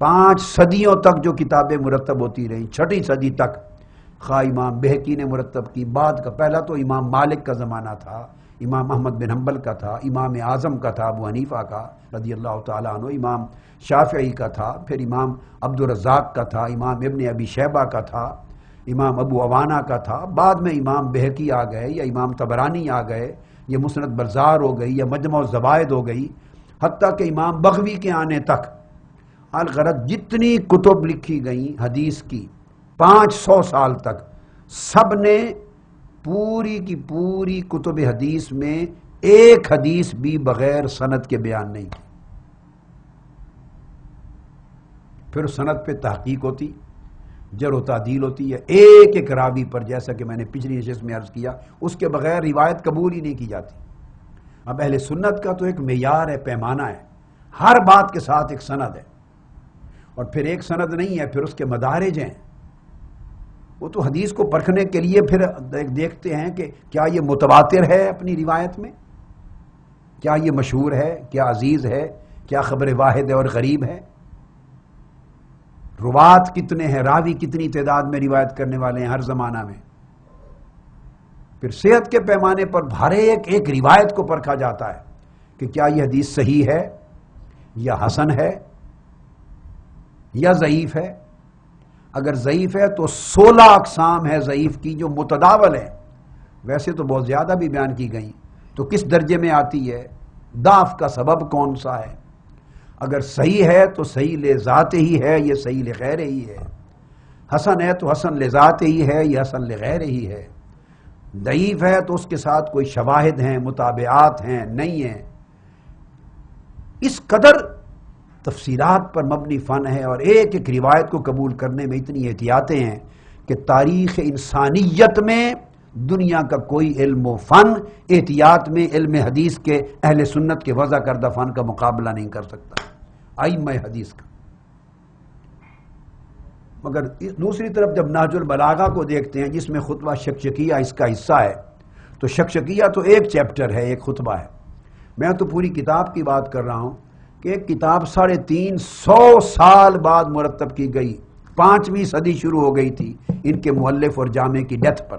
5 صدیوں تک جو کتابیں مرتب ہوتی رہیں، 6ٹھی صدی تک خواہ امام بہقی نے مرتب کی، بعد کا پہلا تو امام مالک کا زمانہ تھا، امام احمد بن حنبل کا تھا، امام اعظم کا تھا ابو حنیفہ کا رضی اللہ تعالیٰ عنہ، امام شافعی کا تھا، پھر امام عبد الرزاق کا تھا، امام ابن ابی شیبہ کا تھا، امام ابو عوانہ کا تھا، بعد میں امام بہقی آ گئے یا امام طبرانی آ گئے، یہ مسند بزار ہو گئی یا مجمع الزوائد ہو گئی، حتیٰ کہ امام بغوی کے آنے تک الغرض جتنی کتب لکھی گئیں حدیث کی 500 سال تک، سب نے پوری کی پوری کتب حدیث میں ایک حدیث بھی بغیر سند کے بیان نہیں کی۔ پھر سند پہ تحقیق ہوتی، جرح و تعدیل ہوتی ہے، ایک ایک راوی پر، جیسا کہ میں نے پچھلی نشست میں عرض کیا، اس کے بغیر روایت قبول ہی نہیں کی جاتی۔ اب اہل سنت کا تو ایک معیار ہے، پیمانہ ہے، ہر بات کے ساتھ ایک سند ہے، اور پھر ایک سند نہیں ہے، پھر اس کے مدارج ہیں۔ وہ تو حدیث کو پرکھنے کے لیے پھر دیکھتے ہیں کہ کیا یہ متواتر ہے اپنی روایت میں، کیا یہ مشہور ہے، کیا عزیز ہے، کیا خبر واحد ہے اور غریب ہے، روات کتنے ہیں، راوی کتنی تعداد میں روایت کرنے والے ہیں ہر زمانہ میں۔ پھر صحت کے پیمانے پر ہر ایک روایت کو پرکھا جاتا ہے کہ کیا یہ حدیث صحیح ہے یا حسن ہے یا ضعیف ہے۔ اگر ضعیف ہے تو 16 اقسام ہے ضعیف کی جو متداول ہے، ویسے تو بہت زیادہ بھی بیان کی گئی، تو کس درجے میں آتی ہے، ضعف کا سبب کون سا ہے۔ اگر صحیح ہے تو صحیح لذات ہی ہے، یہ صحیح لغیر ہی ہے، حسن ہے تو حسن لذات ہی ہے، یہ حسن لغیر ہی ہے، ضعیف ہے تو اس کے ساتھ کوئی شواہد ہیں، متابعات ہیں، نہیں ہیں۔ اس قدر تفصیلات پر مبنی فن ہے، اور ایک ایک روایت کو قبول کرنے میں اتنی احتیاطیں ہیں کہ تاریخ انسانیت میں دنیا کا کوئی علم و فن احتیاط میں علم حدیث کے اہل سنت کے وضع کردہ فن کا مقابلہ نہیں کر سکتا، ائمہ حدیث کا۔ مگر دوسری طرف جب نہج البلاغہ کو دیکھتے ہیں جس میں خطبہ شکشکیہ اس کا حصہ ہے، تو شکشکیہ تو ایک چیپٹر ہے، ایک خطبہ ہے۔ میں تو پوری کتاب کی بات کر رہا ہوں کہ ایک کتاب 350 سال بعد مرتب کی گئی، 5ویں صدی شروع ہو گئی تھی ان کے مؤلف اور جامع کی ڈیتھ پر،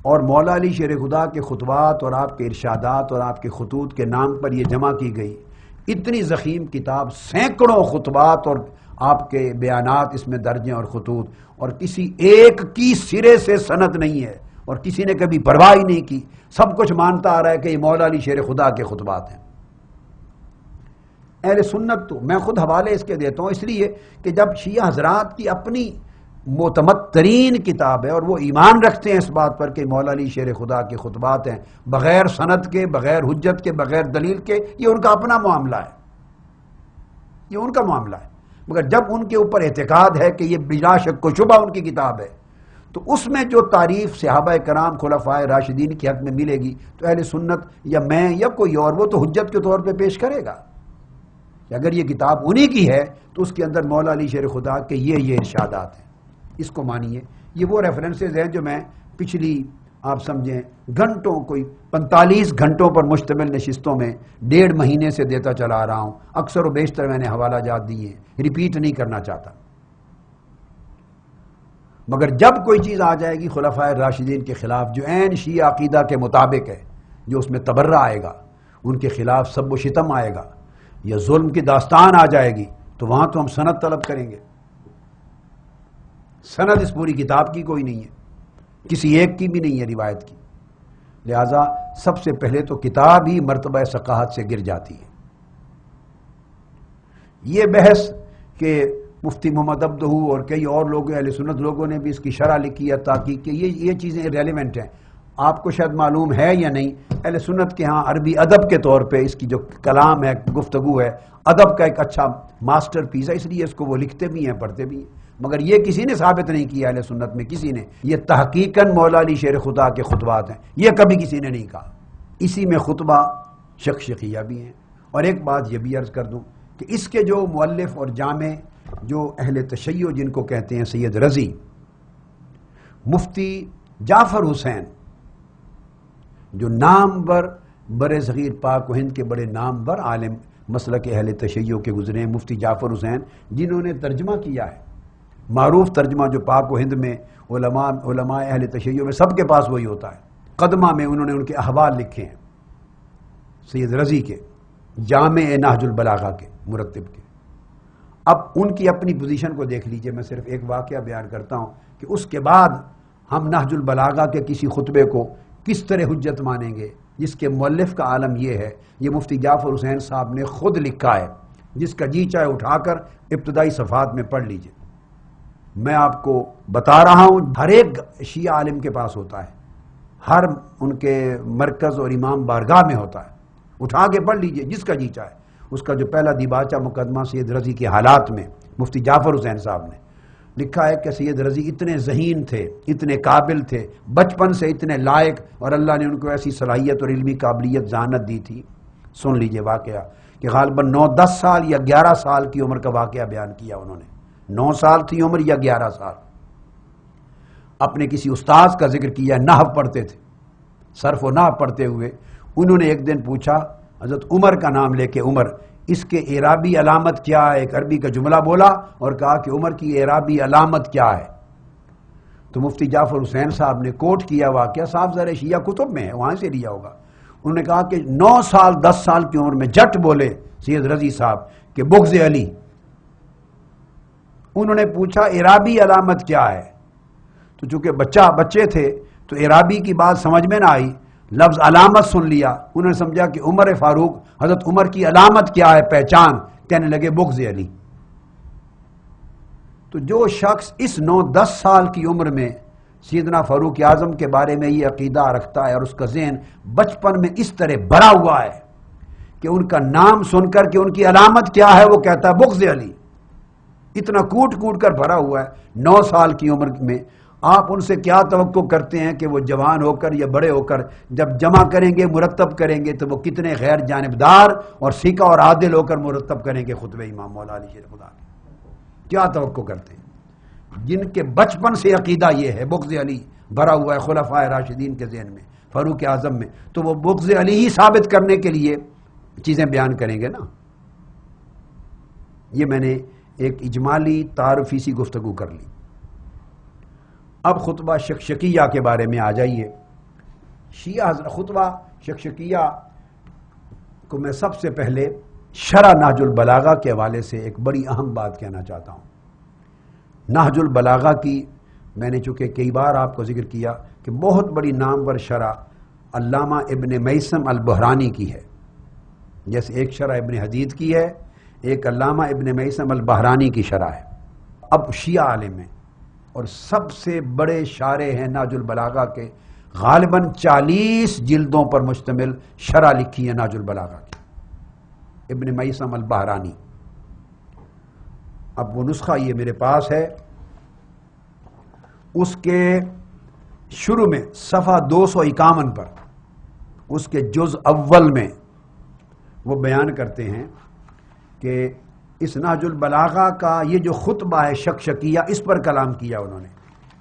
اور مولا علی شیر خدا کے خطبات اور آپ کے ارشادات اور آپ کے خطوط کے نام پر یہ جمع کی گئی۔ اتنی ضخیم کتاب، سینکڑوں خطبات اور آپ کے بیانات اس میں درج ہیں اور خطوط، اور کسی ایک کی سرے سے سند نہیں ہے، اور کسی نے کبھی پرواہ ہی نہیں کی، سب کچھ مانتا آ رہا ہے کہ یہ مولا علی شیر خدا کے خطبات ہیں۔ اہل سنت تو میں خود حوالے اس کے دیتا ہوں، اس لیے کہ جب شیعہ حضرات کی اپنی معتمد ترین کتاب ہے اور وہ ایمان رکھتے ہیں اس بات پر کہ مولا علی شیر خدا کے خطبات ہیں، بغیر سند کے، بغیر حجت کے، بغیر دلیل کے، یہ ان کا اپنا معاملہ ہے، یہ ان کا معاملہ ہے۔ مگر جب ان کے اوپر اعتقاد ہے کہ یہ بلا شک و شبہ ان کی کتاب ہے، تو اس میں جو تعریف صحابہ کرام خلفائے راشدین کے حق میں ملے گی تو اہل سنت یا میں یا کوئی اور وہ تو حجت کے طور پہ پیش کرے گا کہ اگر یہ کتاب انہی کی ہے تو اس کے اندر مولا علی شیر خدا کے یہ ارشادات ہیں، اس کو مانیے۔ یہ وہ ریفرنسز ہیں جو میں پچھلی آپ سمجھیں گھنٹوں، کوئی 45 گھنٹوں پر مشتمل نشستوں میں 1.5 مہینے سے دیتا چلا رہا ہوں، اکثر و بیشتر میں نے حوالہ جات دیے ہیں، ریپیٹ نہیں کرنا چاہتا۔ مگر جب کوئی چیز آ جائے گی خلفائے راشدین کے خلاف جو عین شیعہ عقیدہ کے مطابق ہے، جو اس میں تبرہ آئے گا، ان کے خلاف سب و شتم آئے گا یا ظلم کی داستان آ جائے گی، تو وہاں تو ہم سند طلب کریں گے۔ سند اس پوری کتاب کی کوئی نہیں ہے، کسی ایک کی بھی نہیں ہے روایت کی، لہذا سب سے پہلے تو کتاب ہی مرتبہ ثقاہت سے گر جاتی ہے۔ یہ بحث کہ مفتی محمد عبدہ اور کئی اور لوگ اہل سنت لوگوں نے بھی اس کی شرح لکھی ہے، تحقیق کی، یہ چیزیں ریلیونٹ ہیں۔ آپ کو شاید معلوم ہے یا نہیں، اہل سنت کے ہاں عربی ادب کے طور پہ اس کی جو کلام ہے، گفتگو ہے، ادب کا ایک اچھا ماسٹر پیس ہے، اس لیے اس کو وہ لکھتے بھی ہیں، پڑھتے بھی ہیں۔ مگر یہ کسی نے ثابت نہیں کیا اہل سنت میں، کسی نے، یہ تحقیقاً مولا علی شیر خدا کے خطبات ہیں، یہ کبھی کسی نے نہیں کہا۔ اسی میں خطبہ شکشکیہ بھی ہیں۔ اور ایک بات یہ بھی عرض کر دوں کہ اس کے جو مؤلف اور جامع جو اہل تشیع جن کو کہتے ہیں سید رضی، مفتی جعفر حسین، جو نامور بر صغیر پاک و ہند کے بڑے نامور عالم مسلک اہل تشیع کے گزرے ہیں، مفتی جعفر حسین، جنہوں نے ترجمہ کیا ہے، معروف ترجمہ جو پاک و ہند میں علماء اہل تشیع میں سب کے پاس وہی ہوتا ہے۔ قدمہ میں انہوں نے ان کے احوال لکھے ہیں، سید رضی کے، جامع نہج البلاغہ کے مرتب کے۔ اب ان کی اپنی پوزیشن کو دیکھ لیجئے، میں صرف ایک واقعہ بیان کرتا ہوں کہ اس کے بعد ہم نہج البلاغہ کے کسی خطبے کو کس طرح حجت مانیں گے، جس کے مؤلف کا عالم یہ ہے، یہ مفتی جعفر حسین صاحب نے خود لکھا ہے، جس کا جی چاہے اٹھا کر ابتدائی صفحات میں پڑھ لیجئے۔ میں آپ کو بتا رہا ہوں، ہر ایک شیعہ عالم کے پاس ہوتا ہے، ہر ان کے مرکز اور امام بارگاہ میں ہوتا ہے، اٹھا کے پڑھ لیجئے جس کا جی چاہے۔ اس کا جو پہلا دیباچہ مقدمہ سید رضی کے حالات میں مفتی جعفر حسین صاحب نے لکھا ہے کہ سید رضی اتنے ذہین تھے، اتنے قابل تھے، بچپن سے اتنے لائق، اور اللہ نے ان کو ایسی صلاحیت اور علمی قابلیت ذہانت دی تھی۔ سن لیجئے واقعہ کہ غالباً 9-10 سال یا 11 سال کی عمر کا واقعہ بیان کیا انہوں نے، 9 سال تھی عمر یا 11 سال۔ اپنے کسی استاذ کا ذکر کیا، نحو پڑھتے تھے، صرف و نحو پڑھتے ہوئے انہوں نے ایک دن پوچھا حضرت عمر کا نام لے کے، عمر اس کے اعرابی علامت کیا ہے؟ ایک عربی کا جملہ بولا اور کہا کہ عمر کی اعرابی علامت کیا ہے؟ تو مفتی جعفر حسین صاحب نے کوٹ کیا واقعہ، صاحب ذرا شیعہ کتب میں ہے، وہاں سے لیا ہوگا۔ انہوں نے کہا کہ 9 سال 10 سال کی عمر میں جٹ بولے سید رضی صاحب کہ بغض علی۔ انہوں نے پوچھا اعرابی علامت کیا ہے؟ تو چونکہ بچے تھے تو اعرابی کی بات سمجھ میں نہ آئی، لفظ علامت سن لیا، انہوں نے سمجھا کہ عمر فاروق، حضرت عمر کی علامت کیا ہے، پہچان، کہنے لگے بغض علی۔ تو جو شخص اس 9-10 سال کی عمر میں سیدنا فاروق اعظم کے بارے میں یہ عقیدہ رکھتا ہے اور اس کا ذہن بچپن میں اس طرح بھرا ہوا ہے کہ ان کا نام سن کر کہ ان کی علامت کیا ہے وہ کہتا ہے بغض علی، اتنا کوٹ کر بھرا ہوا ہے 9 سال کی عمر میں، آپ ان سے کیا توقع کرتے ہیں کہ وہ جوان ہو کر یا بڑے ہو کر جب جمع کریں گے، مرتب کریں گے، تو وہ کتنے غیر جانبدار اور سیکھا اور عادل ہو کر مرتب کریں گے خطبہ امام مولا علی شیر خدا کے؟ کیا توقع کرتے ہیں جن کے بچپن سے عقیدہ یہ ہے بغض علی بھرا ہوا ہے خلفائے راشدین کے ذہن میں، فاروق اعظم میں، تو وہ بغض علی ہی ثابت کرنے کے لیے چیزیں بیان کریں گے نا۔ یہ میں نے ایک اجمالی تعارفی سی گفتگو کر لی۔ اب خطبہ شکشکیہ کے بارے میں آ جائیے۔ شیعہ خطبہ شکشکیہ کو میں سب سے پہلے شرح نہج البلاغہ کے حوالے سے ایک بڑی اہم بات کہنا چاہتا ہوں۔ نہج البلاغہ کی میں نے چونکہ کئی بار آپ کو ذکر کیا کہ بہت بڑی نامور شرح علامہ ابن میثم البحرانی کی ہے، جیسے ایک شرح ابن حدید کی ہے، ایک علامہ ابن میثم البحرانی کی شرح ہے۔ اب شیعہ عالم ہیں اور سب سے بڑے شارح ہیں نہج البلاغہ کے، غالباً 40 جلدوں پر مشتمل شرح لکھی ہے نہج البلاغہ کی، ابن میثم البحرانی۔ اب وہ نسخہ یہ میرے پاس ہے، اس کے شروع میں صفحہ 251 پر اس کے جز اول میں وہ بیان کرتے ہیں کہ اس نہج البلاغہ کا یہ جو خطبہ ہے شکشکیہ، اس پر کلام کیا انہوں نے،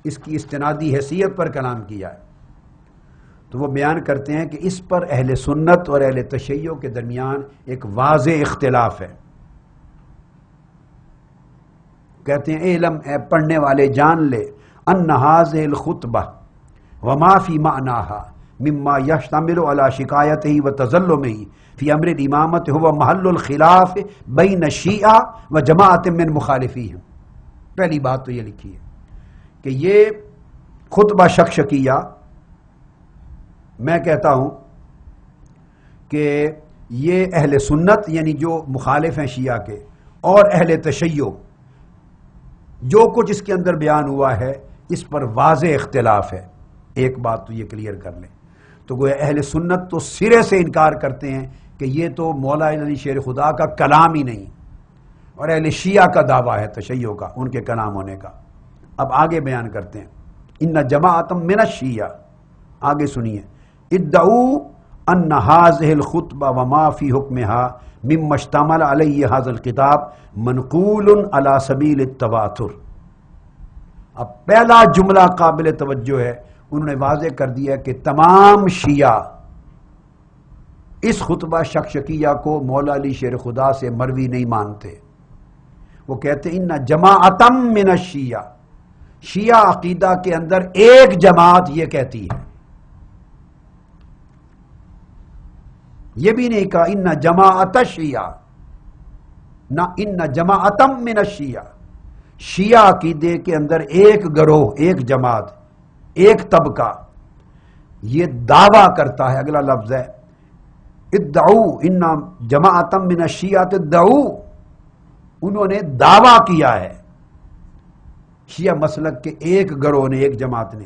اس کی استنادی حیثیت پر کلام کیا ہے۔ تو وہ بیان کرتے ہیں کہ اس پر اہل سنت اور اہل تشیع کے درمیان ایک واضح اختلاف ہے۔ کہتے ہیں اعلم، اے پڑھنے والے جان لے، ان هذه الخطبہ وما فی معناها مما یشتمل علی شکایتہ وتظلمہ فی امر الامامت هو محل الخلاف بین الشیعہ و جماعت من مخالفیہم۔ پہلی بات تو یہ لکھی ہے کہ یہ خطبہ شکشکیہ، میں کہتا ہوں کہ یہ اہل سنت یعنی جو مخالف ہیں شیعہ کے اور اہل تشیع، جو کچھ اس کے اندر بیان ہوا ہے اس پر واضح اختلاف ہے۔ ایک بات تو یہ کلیئر کر لیں، تو گویا اہل سنت تو سرے سے انکار کرتے ہیں کہ یہ تو مولا علی شیر خدا کا کلام ہی نہیں، اور اہل شیعہ کا دعویٰ ہے تشیع کا، ان کے کلام ہونے کا۔ اب آگے بیان کرتے ہیں، ان جماعت من الشیعہ، آگے سنیے، ادعوا ان هذه الخطبہ وما فی حکمها مما اشتمل علیہ هذا الکتاب منقول علی سبیل التواتر۔ اب پہلا جملہ قابل توجہ ہے، انہوں نے واضح کر دیا کہ تمام شیعہ اس خطبہ شکشکیہ کو مولا علی شیر خدا سے مروی نہیں مانتے. وہ کہتے ہیں ان جماعتم من الشیعہ، شیعہ عقیدہ کے اندر ایک جماعت یہ کہتی ہے. یہ بھی نہیں کہا ان جماعت الشیعہ، نہ ان جماعتم من الشیعہ. شیعہ عقیدے کے اندر ایک گروہ، ایک جماعت، ایک طبقہ یہ دعویٰ کرتا ہے. اگلا لفظ ہے ادعو، ان جماعتم من الشیعہ ادعو، انہوں نے دعویٰ کیا ہے شیعہ مسلک کے ایک گروہ نے، ایک جماعت نے،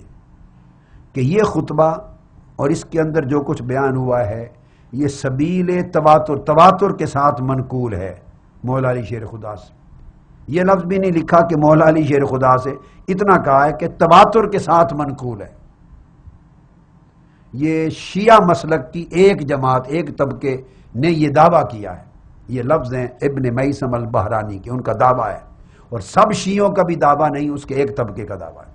کہ یہ خطبہ اور اس کے اندر جو کچھ بیان ہوا ہے یہ سبیل تواتر، تواتر کے ساتھ منقول ہے مولا علی شیر خدا سے. یہ لفظ بھی نہیں لکھا کہ مولا علی شیر خدا سے، اتنا کہا ہے کہ تواتر کے ساتھ منقول ہے. یہ شیعہ مسلک کی ایک جماعت، ایک طبقے نے یہ دعویٰ کیا ہے. یہ لفظ ہیں ابن میثم البحرانی کے، ان کا دعویٰ ہے، اور سب شیعوں کا بھی دعویٰ نہیں، اس کے ایک طبقے کا دعویٰ ہے.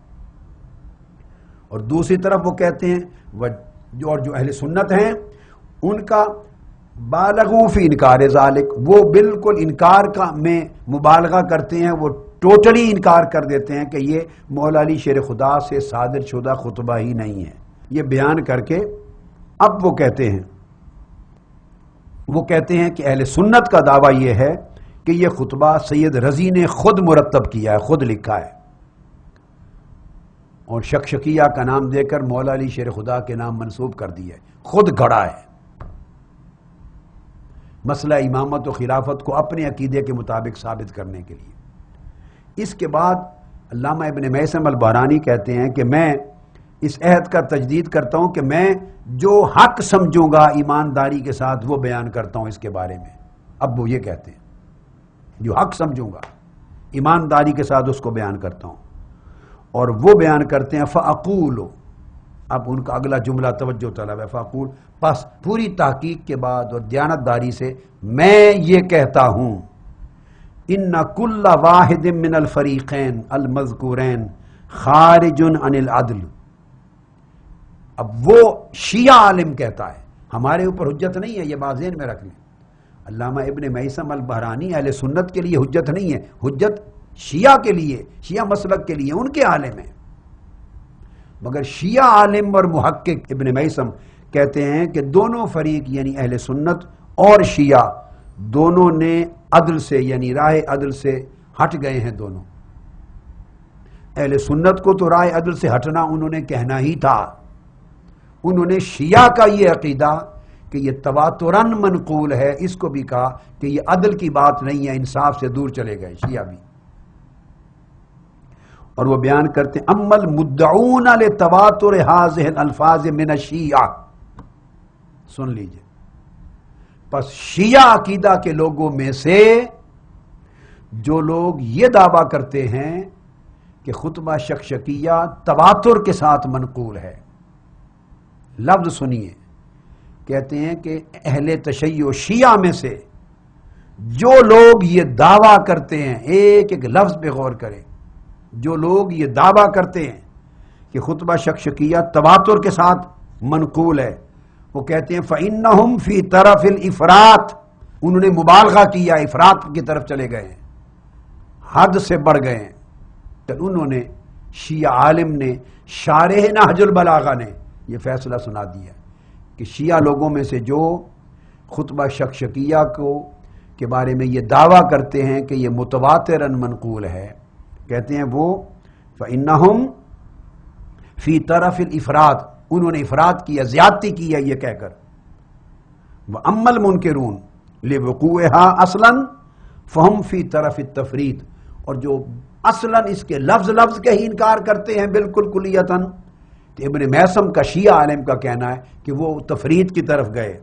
اور دوسری طرف وہ کہتے ہیں اور جو اہل سنت ہیں ان کا بالغوا فی انکار ذالک، وہ بالکل انکار کا میں مبالغہ کرتے ہیں، وہ ٹوٹلی انکار کر دیتے ہیں کہ یہ مولا علی شیر خدا سے صادر شدہ خطبہ ہی نہیں ہے. یہ بیان کر کے اب وہ کہتے ہیں کہ اہل سنت کا دعویٰ یہ ہے کہ یہ خطبہ سید رضی نے خود مرتب کیا ہے، خود لکھا ہے، اور شکشکیہ کا نام دے کر مولا علی شیر خدا کے نام منسوب کر دیا ہے، خود گھڑا ہے. مسئلہ امامت و خلافت کو اپنے عقیدے کے مطابق ثابت کرنے کے لیے. اس کے بعد علامہ ابن میثم البحرانی کہتے ہیں کہ میں اس عہد کا تجدید کرتا ہوں کہ میں جو حق سمجھوں گا ایمانداری کے ساتھ وہ بیان کرتا ہوں اس کے بارے میں. اب وہ یہ کہتے ہیں جو حق سمجھوں گا ایمانداری کے ساتھ اس کو بیان کرتا ہوں. اور وہ بیان کرتے ہیں فَأَقُولُ، اب ان کا اگلا جملہ توجہ طلب ہے، فَأَقُولُ، پس پوری تحقیق کے بعد اور دیانتداری سے میں یہ کہتا ہوں ان کل واحد من الفریقین المذکورین خارج عن العدل. اب وہ شیعہ عالم کہتا ہے، ہمارے اوپر حجت نہیں ہے، یہ بات ذہن میں رکھ لیں. علامہ ابن میثم البحرانی اہل سنت کے لیے حجت نہیں ہے، حجت شیعہ کے لیے، شیعہ مسلک کے لیے، ان کے عالم ہیں. مگر شیعہ عالم اور محقق ابن میثم کہتے ہیں کہ دونوں فریق یعنی اہل سنت اور شیعہ دونوں نے عدل سے یعنی راہ عدل سے ہٹ گئے ہیں. دونوں اہل سنت کو تو راہ عدل سے ہٹنا انہوں نے کہنا ہی تھا، انہوں نے شیعہ کا یہ عقیدہ کہ یہ تواتراً منقول ہے اس کو بھی کہا کہ یہ عدل کی بات نہیں ہے، انصاف سے دور چلے گئے شیعہ بھی. اور وہ بیان کرتے ہیں اما المدعون لتواتر هذه الالفاظ من الشیعہ، سن لیجئے، پس شیعہ عقیدہ کے لوگوں میں سے جو لوگ یہ دعویٰ کرتے ہیں کہ خطبہ شکشکیہ تواتر کے ساتھ منقول ہے، لفظ سنیے، کہتے ہیں کہ اہل تشیع شیعہ میں سے جو لوگ یہ دعویٰ کرتے ہیں، ایک ایک لفظ پہ غور کریں، جو لوگ یہ دعویٰ کرتے ہیں کہ خطبہ شکشکیہ تواتر کے ساتھ منقول ہے، وہ کہتے ہیں فَإِنَّهُمْ فِي طَرَفِ الْإِفْرَاطِ، انہوں نے مبالغہ کیا، افراط کی طرف چلے گئے ہیں، حد سے بڑھ گئے ہیں. تو انہوں نے شیعہ عالم نے شارح نہج البلاغہ نے یہ فیصلہ سنا دیا کہ شیعہ لوگوں میں سے جو خطبہ شکشکیہ کے بارے میں یہ دعویٰ کرتے ہیں کہ یہ متواتراً منقول ہے، کہتے ہیں وہ فَإِنَّهُمْ فِي طَرَفِ الْإِفْرَاطِ، انہوں نے افراط کیا، زیادتی کی ہے یہ کہہ کر. وَأَمَّا الْمُنْكِرُونَ لِوُقُوعِهَا أَصْلًا فَهُمْ فِي طَرَفِ التَّفْرِيطِ، اور جو اصلاً اس کے لفظ کے ہی انکار کرتے ہیں بالکل کلیتاً، تو ابن میثم کا شیعہ عالم کا کہنا ہے کہ وہ تفرید کی طرف گئے.